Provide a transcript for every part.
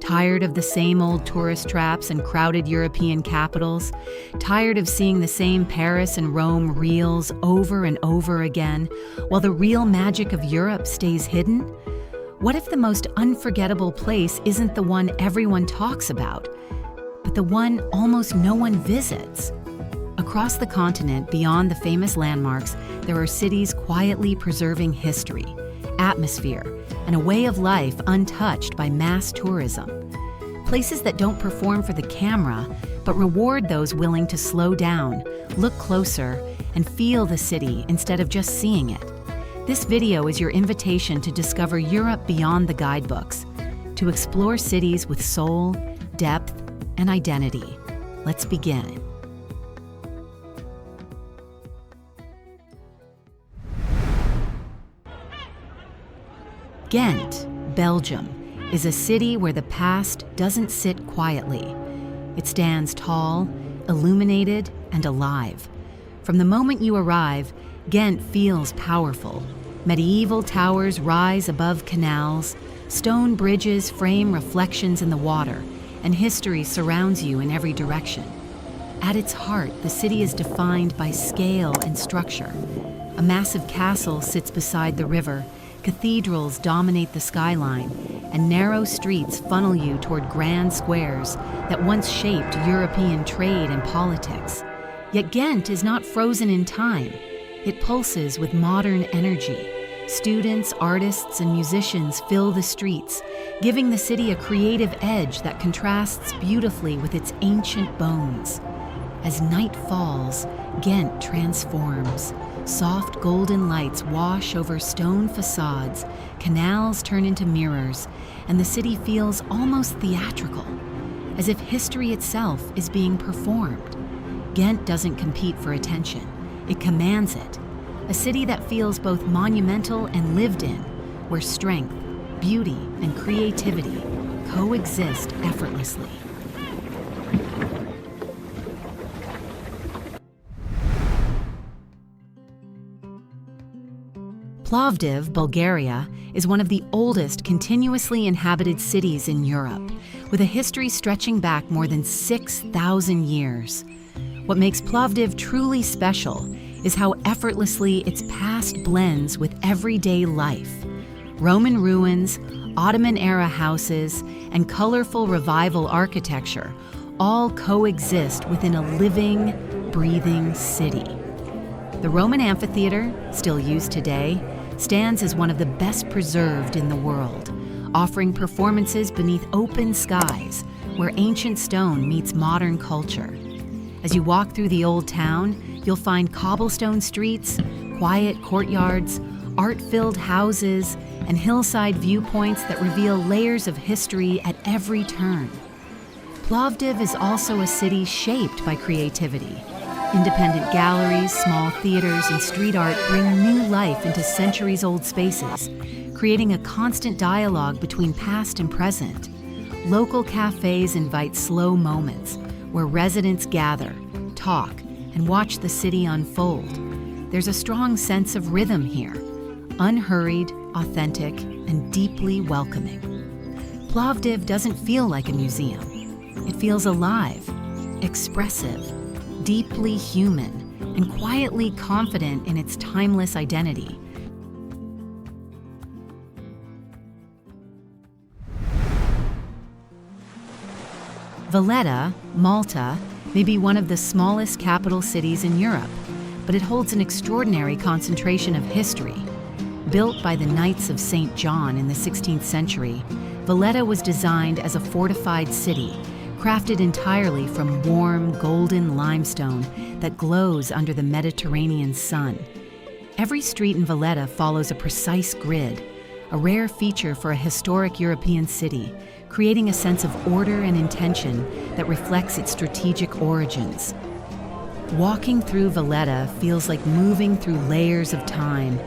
Tired of the same old tourist traps and crowded European capitals? Tired of seeing the same Paris and Rome reels over and over again, while the real magic of Europe stays hidden? What if the most unforgettable place isn't the one everyone talks about, but the one almost no one visits? Across the continent, beyond the famous landmarks, there are cities quietly preserving history, atmosphere, and a way of life untouched by mass tourism. Places that don't perform for the camera, but reward those willing to slow down, look closer, and feel the city instead of just seeing it. This video is your invitation to discover Europe beyond the guidebooks, to explore cities with soul, depth, and identity. Let's begin. Ghent, Belgium, is a city where the past doesn't sit quietly. It stands tall, illuminated, and alive. From the moment you arrive, Ghent feels powerful. Medieval towers rise above canals, stone bridges frame reflections in the water, and history surrounds you in every direction. At its heart, the city is defined by scale and structure. A massive castle sits beside the river, cathedrals dominate the skyline, and narrow streets funnel you toward grand squares that once shaped European trade and politics. Yet Ghent is not frozen in time. It pulses with modern energy. Students, artists, and musicians fill the streets, giving the city a creative edge that contrasts beautifully with its ancient bones. As night falls, Ghent transforms. Soft golden lights wash over stone facades, canals turn into mirrors, and the city feels almost theatrical, as if history itself is being performed. Ghent doesn't compete for attention, it commands it. A city that feels both monumental and lived in, where strength, beauty, and creativity coexist effortlessly. Plovdiv, Bulgaria, is one of the oldest continuously inhabited cities in Europe, with a history stretching back more than 6,000 years. What makes Plovdiv truly special is how effortlessly its past blends with everyday life. Roman ruins, Ottoman-era houses, and colorful revival architecture all coexist within a living, breathing city. The Roman amphitheater, still used today, stands as one of the best preserved in the world, offering performances beneath open skies where ancient stone meets modern culture. As you walk through the old town, you'll find cobblestone streets, quiet courtyards, art-filled houses, and hillside viewpoints that reveal layers of history at every turn. Plovdiv is also a city shaped by creativity. Independent galleries, small theaters, and street art bring new life into centuries-old spaces, creating a constant dialogue between past and present. Local cafes invite slow moments where residents gather, talk, and watch the city unfold. There's a strong sense of rhythm here, unhurried, authentic, and deeply welcoming. Plovdiv doesn't feel like a museum. It feels alive, expressive, deeply human, and quietly confident in its timeless identity. Valletta, Malta, may be one of the smallest capital cities in Europe, but it holds an extraordinary concentration of history. Built by the Knights of St. John in the 16th century, Valletta was designed as a fortified city, crafted entirely from warm, golden limestone that glows under the Mediterranean sun. Every street in Valletta follows a precise grid, a rare feature for a historic European city, creating a sense of order and intention that reflects its strategic origins. Walking through Valletta feels like moving through layers of time.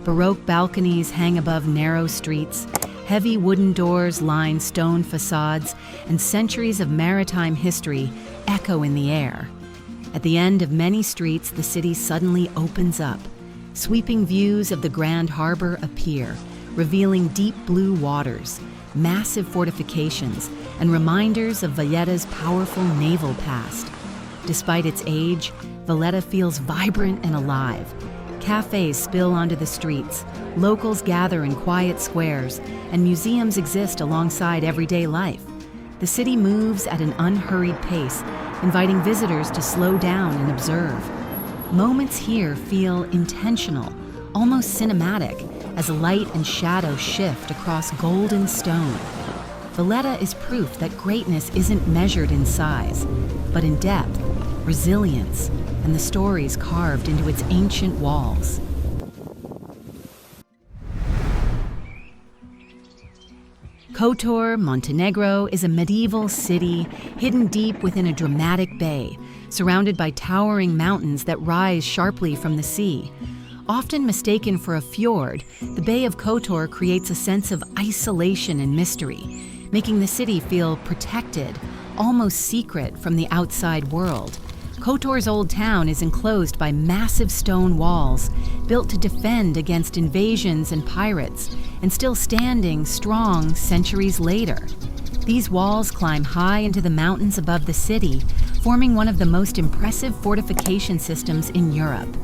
Baroque balconies hang above narrow streets, heavy wooden doors line stone facades, and centuries of maritime history echo in the air. At the end of many streets, the city suddenly opens up. Sweeping views of the Grand Harbor appear, revealing deep blue waters, massive fortifications, and reminders of Valletta's powerful naval past. Despite its age, Valletta feels vibrant and alive. Cafes spill onto the streets, locals gather in quiet squares, and museums exist alongside everyday life. The city moves at an unhurried pace, inviting visitors to slow down and observe. Moments here feel intentional, almost cinematic, as light and shadow shift across golden stone. Valletta is proof that greatness isn't measured in size, but in depth, resilience, and the stories carved into its ancient walls. Kotor, Montenegro, is a medieval city hidden deep within a dramatic bay, surrounded by towering mountains that rise sharply from the sea. Often mistaken for a fjord, the Bay of Kotor creates a sense of isolation and mystery, making the city feel protected, almost secret from the outside world. Kotor's old town is enclosed by massive stone walls, built to defend against invasions and pirates, and still standing strong centuries later. These walls climb high into the mountains above the city, forming one of the most impressive fortification systems in Europe.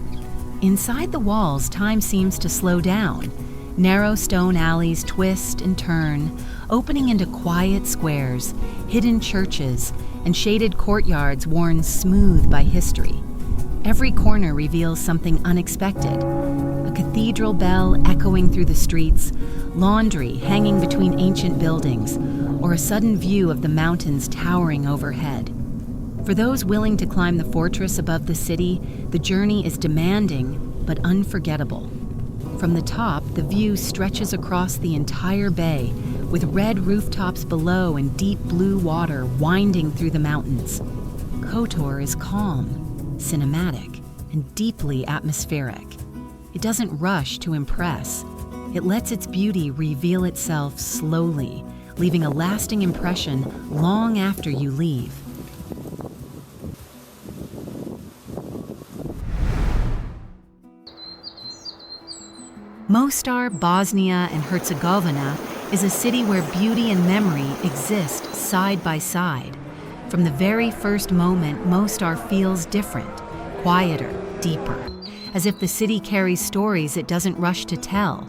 Inside the walls, time seems to slow down. Narrow stone alleys twist and turn, opening into quiet squares, hidden churches, and shaded courtyards worn smooth by history. Every corner reveals something unexpected. A cathedral bell echoing through the streets, laundry hanging between ancient buildings, or a sudden view of the mountains towering overhead. For those willing to climb the fortress above the city, the journey is demanding but unforgettable. From the top, the view stretches across the entire bay, with red rooftops below and deep blue water winding through the mountains. Kotor is calm, cinematic, and deeply atmospheric. It doesn't rush to impress. It lets its beauty reveal itself slowly, leaving a lasting impression long after you leave. Mostar, Bosnia, and Herzegovina is a city where beauty and memory exist side by side. From the very first moment, Mostar feels different, quieter, deeper, as if the city carries stories it doesn't rush to tell.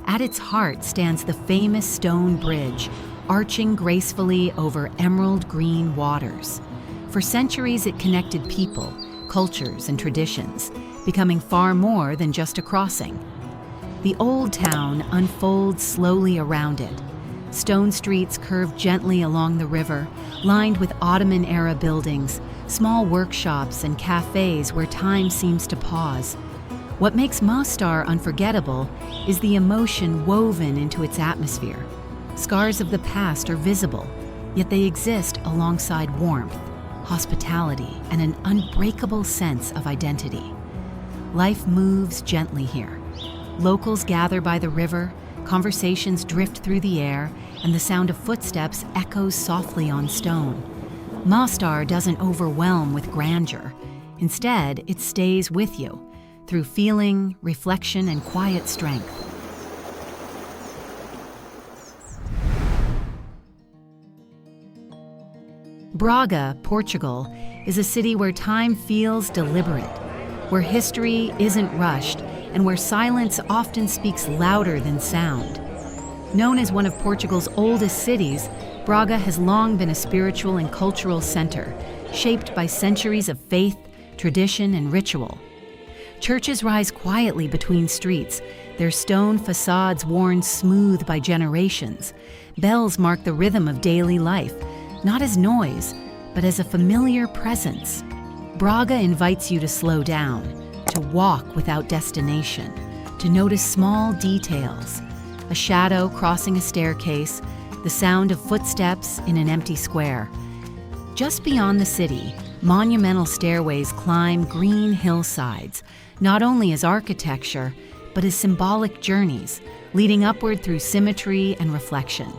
At its heart stands the famous stone bridge, arching gracefully over emerald green waters. For centuries, it connected people, cultures, and traditions, becoming far more than just a crossing. The old town unfolds slowly around it. Stone streets curve gently along the river, lined with Ottoman-era buildings, small workshops and cafes where time seems to pause. What makes Mostar unforgettable is the emotion woven into its atmosphere. Scars of the past are visible, yet they exist alongside warmth, hospitality, and an unbreakable sense of identity. Life moves gently here. Locals gather by the river, conversations drift through the air, and the sound of footsteps echoes softly on stone. Mostar doesn't overwhelm with grandeur. Instead, it stays with you, through feeling, reflection, and quiet strength. Braga, Portugal, is a city where time feels deliberate, where history isn't rushed, and where silence often speaks louder than sound. Known as one of Portugal's oldest cities, Braga has long been a spiritual and cultural center, shaped by centuries of faith, tradition, and ritual. Churches rise quietly between streets, their stone facades worn smooth by generations. Bells mark the rhythm of daily life, not as noise, but as a familiar presence. Braga invites you to slow down, to walk without destination, to notice small details, a shadow crossing a staircase, the sound of footsteps in an empty square. Just beyond the city, monumental stairways climb green hillsides, not only as architecture, but as symbolic journeys, leading upward through symmetry and reflection.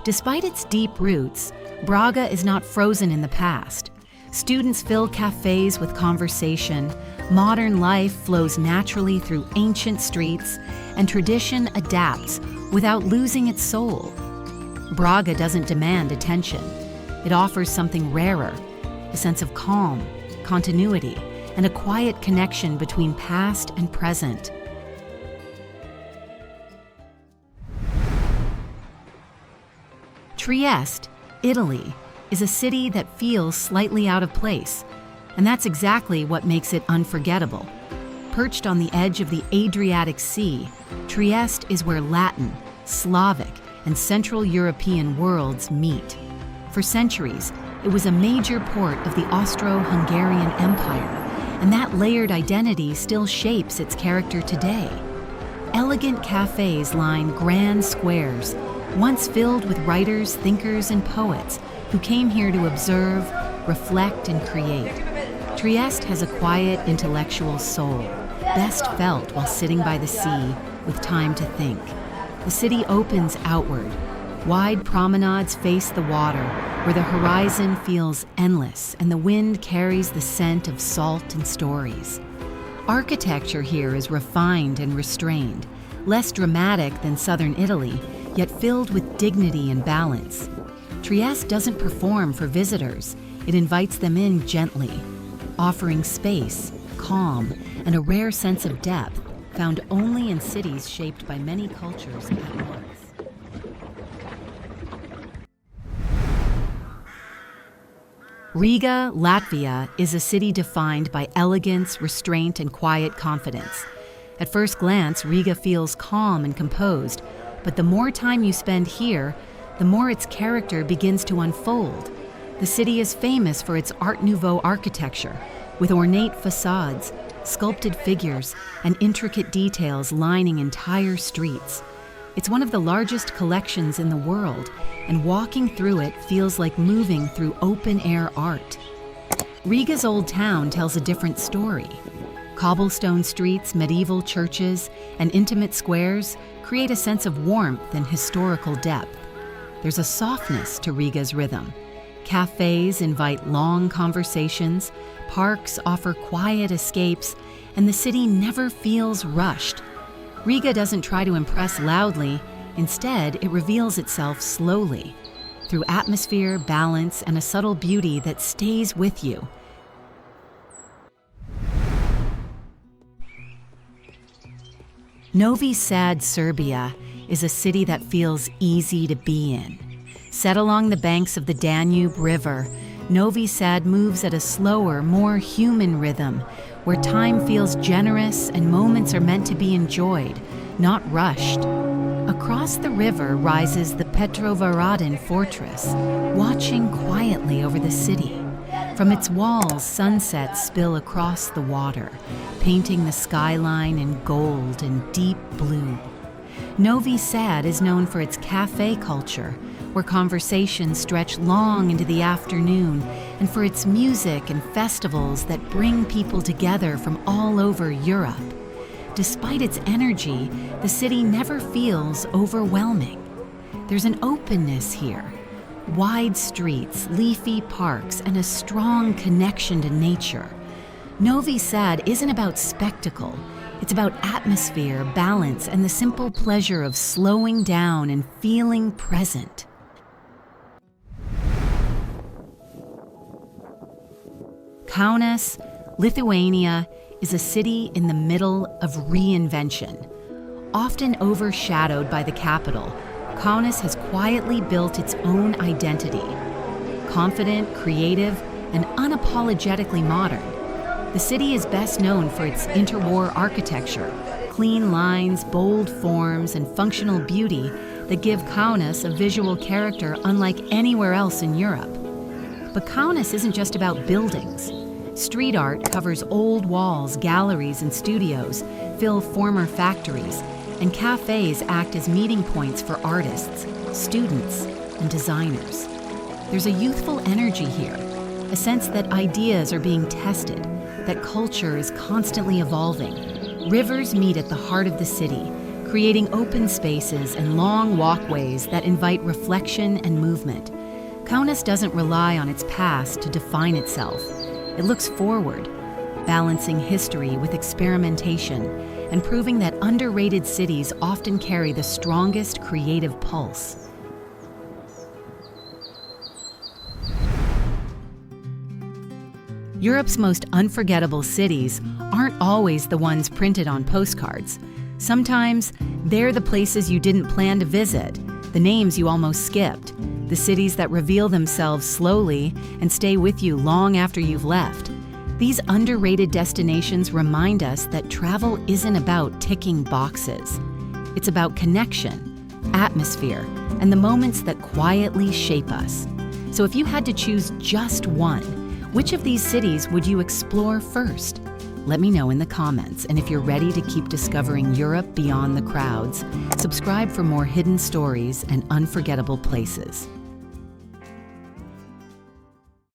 Despite its deep roots, Braga is not frozen in the past. Students fill cafes with conversation, modern life flows naturally through ancient streets, and tradition adapts without losing its soul. Braga doesn't demand attention. It offers something rarer, a sense of calm, continuity, and a quiet connection between past and present. Trieste, Italy, is a city that feels slightly out of place, and that's exactly what makes it unforgettable. Perched on the edge of the Adriatic Sea, Trieste is where Latin, Slavic, and Central European worlds meet. For centuries, it was a major port of the Austro-Hungarian Empire, and that layered identity still shapes its character today. Elegant cafes line grand squares, once filled with writers, thinkers, and poets who came here to observe, reflect, and create. Trieste has a quiet, intellectual soul, best felt while sitting by the sea with time to think. The city opens outward. Wide promenades face the water, where the horizon feels endless and the wind carries the scent of salt and stories. Architecture here is refined and restrained, less dramatic than southern Italy, yet filled with dignity and balance. Trieste doesn't perform for visitors, it invites them in gently, offering space, calm, and a rare sense of depth found only in cities shaped by many cultures at once. Riga, Latvia, is a city defined by elegance, restraint, and quiet confidence. At first glance, Riga feels calm and composed, but the more time you spend here, the more its character begins to unfold. The city is famous for its Art Nouveau architecture, with ornate facades, sculpted figures, and intricate details lining entire streets. It's one of the largest collections in the world, and walking through it feels like moving through open-air art. Riga's old town tells a different story. Cobblestone streets, medieval churches, and intimate squares create a sense of warmth and historical depth. There's a softness to Riga's rhythm. Cafes invite long conversations, parks offer quiet escapes, and the city never feels rushed. Riga doesn't try to impress loudly. Instead, it reveals itself slowly, through atmosphere, balance, and a subtle beauty that stays with you. Novi Sad, Serbia, is a city that feels easy to be in. Set along the banks of the Danube River, Novi Sad moves at a slower, more human rhythm, where time feels generous and moments are meant to be enjoyed, not rushed. Across the river rises the Petrovaradin fortress, watching quietly over the city. From its walls, sunsets spill across the water, painting the skyline in gold and deep blue. Novi Sad is known for its cafe culture, where conversations stretch long into the afternoon, and for its music and festivals that bring people together from all over Europe. Despite its energy, the city never feels overwhelming. There's an openness here. Wide streets, leafy parks, and a strong connection to nature. Novi Sad isn't about spectacle. It's about atmosphere, balance, and the simple pleasure of slowing down and feeling present. Kaunas, Lithuania, is a city in the middle of reinvention. Often overshadowed by the capital, Kaunas has quietly built its own identity. Confident, creative, and unapologetically modern, the city is best known for its interwar architecture, clean lines, bold forms, and functional beauty that give Kaunas a visual character unlike anywhere else in Europe. But Kaunas isn't just about buildings. Street art covers old walls, galleries, and studios, fill former factories, and cafes act as meeting points for artists, students, and designers. There's a youthful energy here, a sense that ideas are being tested, that culture is constantly evolving. Rivers meet at the heart of the city, creating open spaces and long walkways that invite reflection and movement. Kaunas doesn't rely on its past to define itself. It looks forward, balancing history with experimentation and proving that underrated cities often carry the strongest creative pulse. Europe's most unforgettable cities aren't always the ones printed on postcards. Sometimes they're the places you didn't plan to visit, the names you almost skipped, the cities that reveal themselves slowly and stay with you long after you've left. These underrated destinations remind us that travel isn't about ticking boxes. It's about connection, atmosphere, and the moments that quietly shape us. So if you had to choose just one, which of these cities would you explore first? Let me know in the comments, and if you're ready to keep discovering Europe beyond the crowds, subscribe for more hidden stories and unforgettable places.